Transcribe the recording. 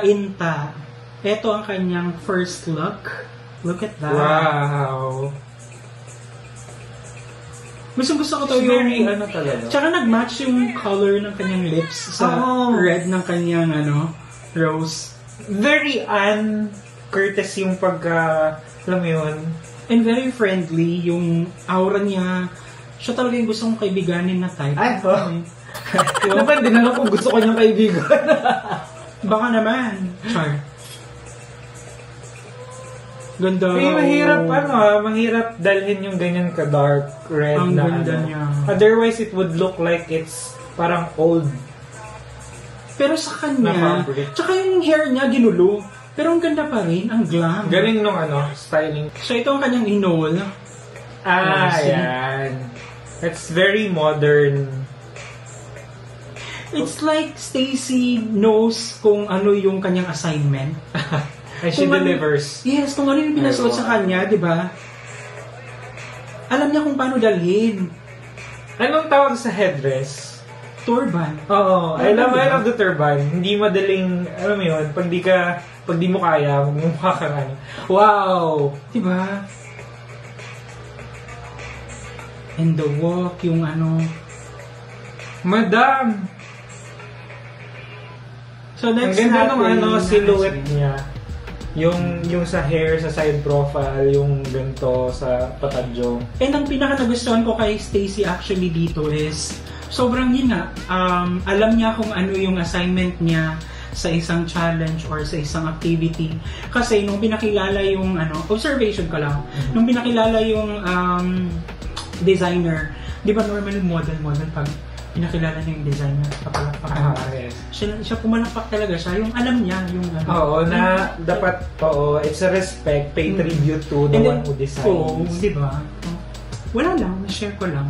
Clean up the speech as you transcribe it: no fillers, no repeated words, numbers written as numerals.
Kainta. Ito ang kanyang first look. Look at that. Wow. Gusto ko to It's yung... very, ano talaga. Tsaka nag-match yung color ng kanyang lips sa red ng kanyang, rose. Very Anne Curtis yung pagka, alam mo yun. And very friendly, yung aura niya. Siya talaga yung gusto kong kaibiganin na type. Ay, Naman din alam kung gusto ko niyang kaibigan. Baka naman. Char. Ganda. Mahirap dalhin yung ganyan ka-dark red Ang na ganda niya. Otherwise, it would look like it's parang old. Pero sa kanya, Na fabric. tsaka yung hair niya ginulo. Pero ang ganda pa rin, ang glam. Galing nung styling. So ito ang kanyang inol. Yan. It's very modern. It's like Stacy knows kung ano yung kanyang assignment. And she delivers. Yes, kung ano yung pinasuot sa kanya, di ba? Alam niya kung paano dalhin. Anong tawag sa headdress? Turban. Oo, I love the turban. Hindi madaling, alam mo yun, pag di mo kaya, magmumukha ka nga. Wow! Di ba? And the walk, yung Madam! So next ang ganda natin, nung silhouette niya. Yung sa hair, sa side profile, yung ganito sa patadyong. And ang pinaka nagustuhan ko kay Stacy actually dito is sobrang yun nga, alam niya kung ano yung assignment niya sa isang challenge or sa isang activity. Kasi nung pinakilala yung observation ko lang, nung pinakilala yung designer, di ba normal model pag pinakilala niya yung designer, papalakpak. Yes. Siya pumalakpak talaga siya, yung alam niya, yung dapat, it's a respect, pay tribute to the one who designed. Oo, di ba? Wala lang, na-share ko lang.